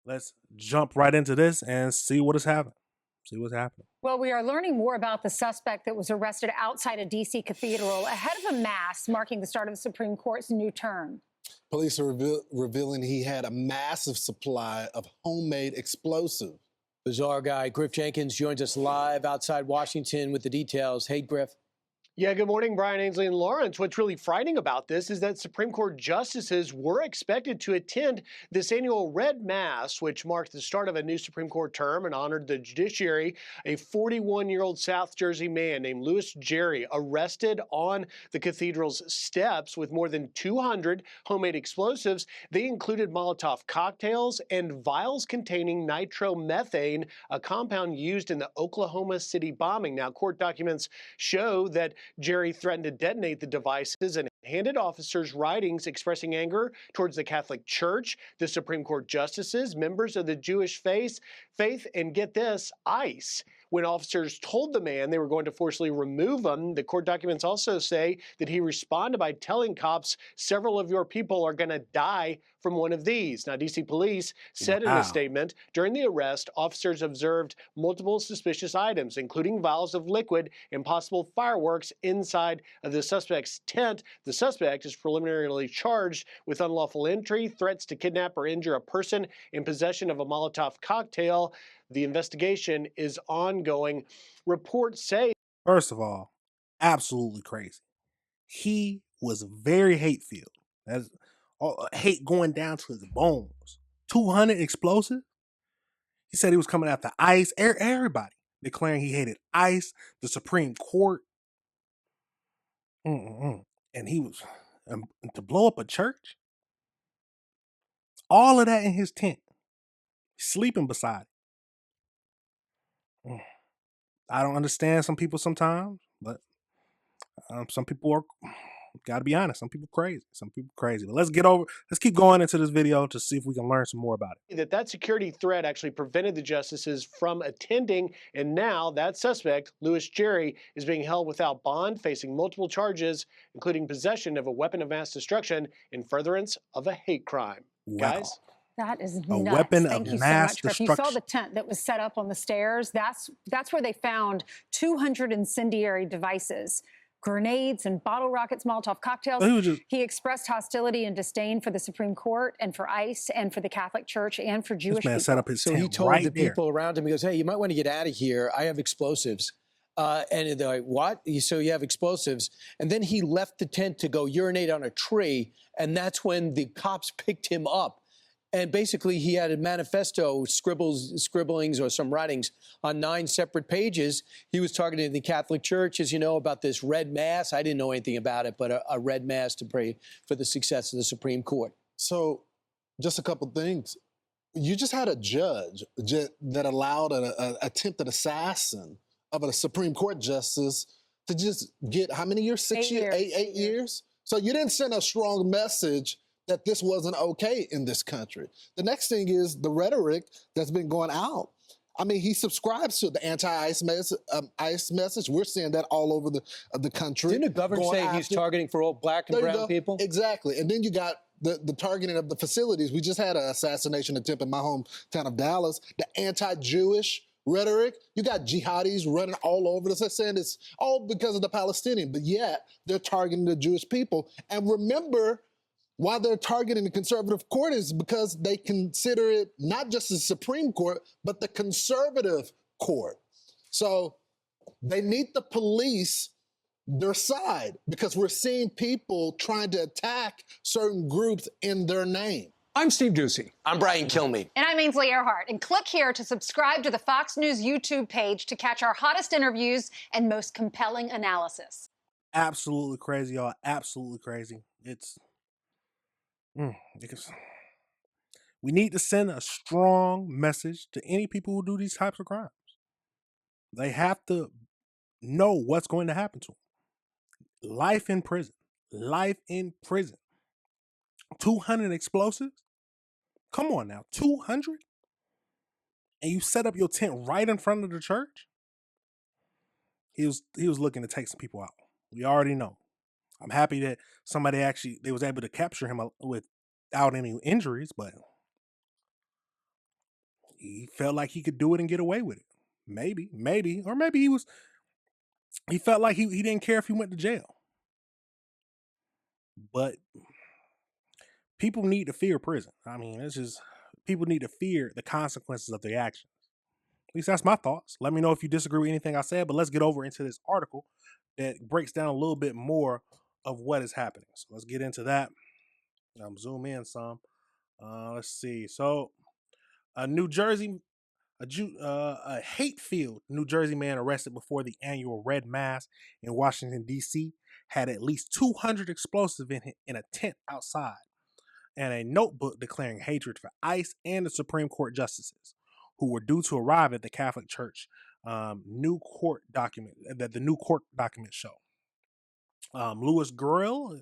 Let's jump right into this and see what is happening. See what's happening. Well, we are learning more about the suspect that was arrested outside a D.C. cathedral ahead of a mass marking the start of the Supreme Court's new term. Police are revealing he had a massive supply of homemade explosive. Bizarre guy Griff Jenkins joins us live outside Washington with the details. Hey, Griff. Yeah, good morning, Brian, Ainsley, and Lawrence. What's really frightening about this is that Supreme Court justices were expected to attend this annual Red Mass, which marked the start of a new Supreme Court term and honored the judiciary. A 41-year-old South Jersey man named Louis Jerry arrested on the cathedral's steps with more than 200 homemade explosives. They included Molotov cocktails and vials containing nitromethane, a compound used in the Oklahoma City bombing. Now, court documents show that Jerry threatened to detonate the devices and handed officers writings expressing anger towards the Catholic Church, the Supreme Court justices, members of the Jewish faith, and get this, ICE. When officers told the man they were going to forcibly remove him, the court documents also say that he responded by telling cops, several of your people are going to die from one of these. Now, D.C. police said in a statement, during the arrest, officers observed multiple suspicious items, including vials of liquid and possible fireworks inside of the suspect's tent. The suspect is preliminarily charged with unlawful entry, threats to kidnap or injure a person in possession of a Molotov cocktail. The investigation is ongoing. Reports say, first of all, absolutely crazy. He was very hate-filled. That's hate going down to his bones. 200 explosive. He said he was coming after ICE. Everybody declaring he hated ICE, the Supreme Court. And he was to blow up a church. All of that in his tent. Sleeping beside it. I don't understand some people sometimes, but some people are, gotta be honest, some people crazy. But let's keep going into this video to see if we can learn some more about it. That security threat actually prevented the justices from attending, and now that suspect, Louis Jerry, is being held without bond, facing multiple charges, including possession of a weapon of mass destruction in furtherance of a hate crime. Wow. Guys? That is a nuts. weapon Thank of you mass so much, Griff. You saw the tent that was set up on the stairs. That's where they found 200 incendiary devices, grenades and bottle rockets, Molotov cocktails. He expressed hostility and disdain for the Supreme Court and for ICE and for the Catholic Church and for Jewish people. Set up his tent he told right the there. people around him, he goes, hey, you might want to get out of here. I have explosives. And they're like, what? So you have explosives? And then he left the tent to go urinate on a tree. And that's when the cops picked him up. And basically, he had a manifesto, scribblings or some writings on 9 separate pages. He was targeting the Catholic Church, as you know, about this Red Mass. I didn't know anything about it, but a Red Mass to pray for the success of the Supreme Court. So just a couple things. You just had a judge that allowed an attempted assassin of a Supreme Court justice to just get how many years? 6 years? 8 years? So you didn't send a strong message that this wasn't okay in this country. The next thing is the rhetoric that's been going out. I mean, he subscribes to the anti-ICE message. We're seeing that all over the country. Didn't the governor say he's targeting for all black and brown people? Exactly. And then you got the targeting of the facilities. We just had an assassination attempt in my hometown of Dallas. The anti-Jewish rhetoric. You got jihadis running all over this. They're saying it's all because of the Palestinian, but yet they're targeting the Jewish people. And remember, why they're targeting the conservative court is because they consider it not just the Supreme Court, but the conservative court. So they need the police their side because we're seeing people trying to attack certain groups in their name. I'm Steve Doocy. I'm Brian Kilmeade. And I'm Ainsley Earhart. And click here to subscribe to the Fox News YouTube page to catch our hottest interviews and most compelling analysis. Absolutely crazy, y'all. Absolutely crazy. Because we need to send a strong message to any people who do these types of crimes. They have to know what's going to happen to them. Life in prison. Life in prison. 200 explosives? Come on now, 200? And you set up your tent right in front of the church? He was looking to take some people out. We already know. I'm happy that they was able to capture him without any injuries, but he felt like he could do it and get away with it. Maybe, or maybe he felt like he didn't care if he went to jail. But people need to fear prison. I mean, it's just people need to fear the consequences of their actions. At least that's my thoughts. Let me know if you disagree with anything I said, but let's get over into this article that breaks down a little bit more of what is happening. So let's get into that. Zoom in some. Let's see. So, New Jersey, a hate-filled New Jersey man arrested before the annual Red Mass in Washington, D.C. had at least 200 explosives in a tent outside and a notebook declaring hatred for ICE and the Supreme Court justices who were due to arrive at the Catholic Church new court document that the new court documents show. Louis Gurriel,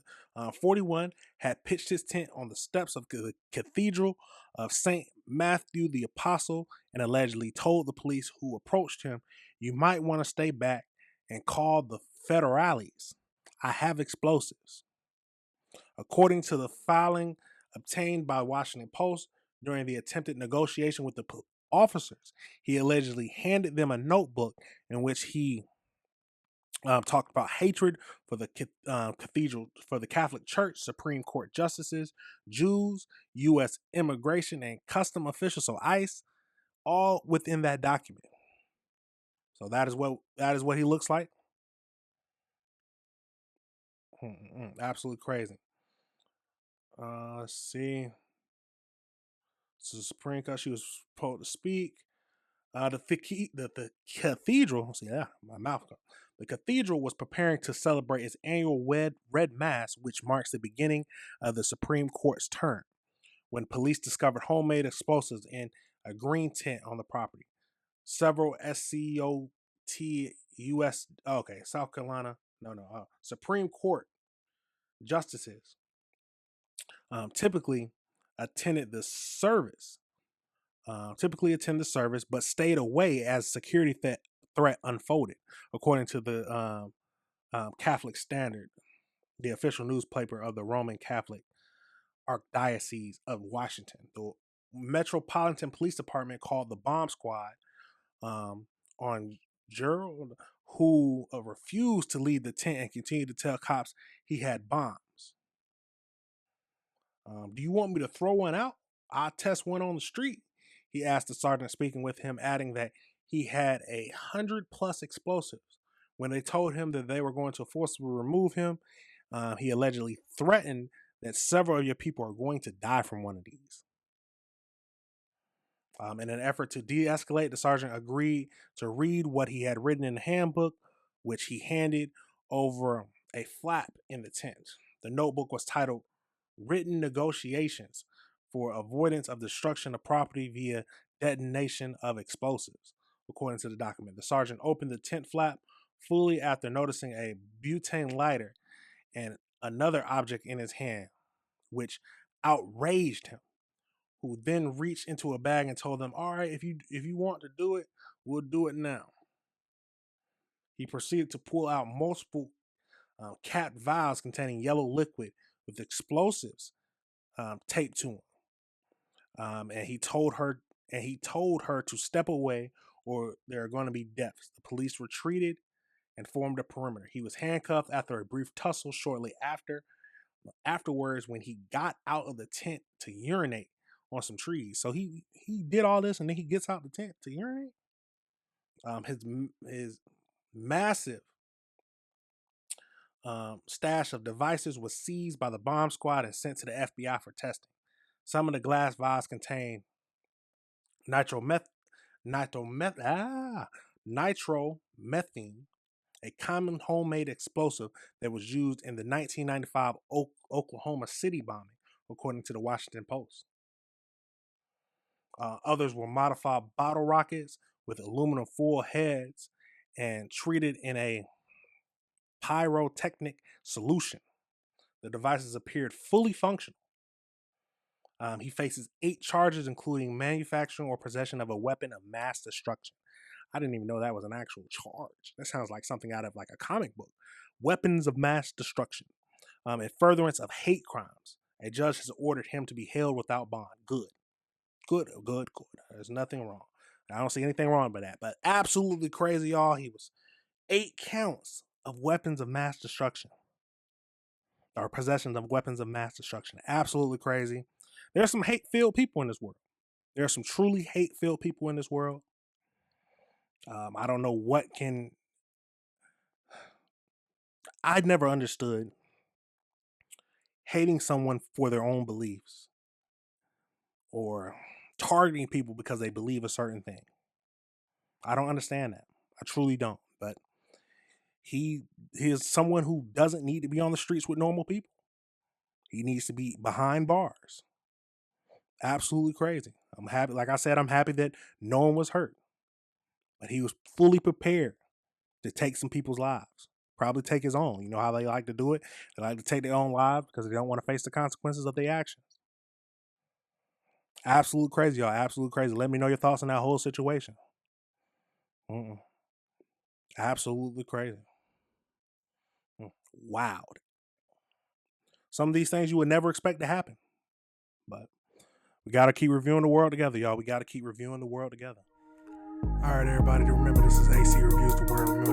41, had pitched his tent on the steps of the Cathedral of St. Matthew the Apostle and allegedly told the police who approached him, "You might want to stay back and call the federales. I have explosives." According to the filing obtained by Washington Post during the attempted negotiation with the officers, he allegedly handed them a notebook in which he talked about hatred for the cathedral, for the Catholic Church, Supreme Court justices, Jews, U.S. immigration and custom officials, so ICE, all within that document. So that is what he looks like. Absolutely crazy. Let's see. So the Supreme Court, she was supposed to speak. The cathedral, see, my mouth. The cathedral was preparing to celebrate its annual Red Mass, which marks the beginning of the Supreme Court's term, when police discovered homemade explosives in a green tent on the property. Several South Carolina, Supreme Court justices typically attended the service. But stayed away as security threat unfolded, according to the Catholic Standard, the official newspaper of the Roman Catholic Archdiocese of Washington. The Metropolitan Police Department called the bomb squad on Gerald, who refused to leave the tent and continued to tell cops he had bombs. Do you want me to throw one out? I'll test one on the street, he asked the sergeant speaking with him, adding that he had 100+ explosives. When they told him that they were going to forcibly remove him, he allegedly threatened that several of your people are going to die from one of these. In an effort to de-escalate, the sergeant agreed to read what he had written in the handbook, which he handed over a flap in the tent. The notebook was titled "Written Negotiations for Avoidance of Destruction of Property via Detonation of Explosives." According to the document, the sergeant opened the tent flap fully after noticing a butane lighter and another object in his hand, which outraged him, who then reached into a bag and told them, "All right, if you want to do it, we'll do it now." He proceeded to pull out multiple capped vials containing yellow liquid with explosives taped to him, and he told her to step away or there are going to be deaths. The police retreated and formed a perimeter. He was handcuffed after a brief tussle shortly afterwards when he got out of the tent to urinate on some trees. So he did all this and then he gets out the tent to urinate. His massive stash of devices was seized by the bomb squad and sent to the FBI for testing. Some of the glass vials contain nitromethane, a common homemade explosive that was used in the 1995 Oklahoma City bombing, according to the Washington Post. Others were modified bottle rockets with aluminum foil heads and treated in a pyrotechnic solution. The devices appeared fully functional. He faces 8 charges, including manufacturing or possession of a weapon of mass destruction. I didn't even know that was an actual charge. That sounds like something out of like a comic book. Weapons of mass destruction. And furtherance of hate crimes. A judge has ordered him to be held without bond. Good. Good. There's nothing wrong. I don't see anything wrong with that. But absolutely crazy, y'all. He was 8 counts of weapons of mass destruction. Or possessions of weapons of mass destruction. Absolutely crazy. There's some hate-filled people in this world. There are some truly hate-filled people in this world. I don't know what can... I never understood hating someone for their own beliefs or targeting people because they believe a certain thing. I don't understand that. I truly don't. But he is someone who doesn't need to be on the streets with normal people. He needs to be behind bars. Absolutely crazy. I'm happy. Like I said, I'm happy that no one was hurt. But he was fully prepared to take some people's lives. Probably take his own. You know how they like to do it? They like to take their own lives because they don't want to face the consequences of their actions. Absolute crazy, y'all. Absolute crazy. Let me know your thoughts on that whole situation. Absolutely crazy. Wild. Some of these things you would never expect to happen. But we got to keep reviewing the world together, y'all. We got to keep reviewing the world together. All right, everybody. Remember, this is AC Reviews the World. Remember,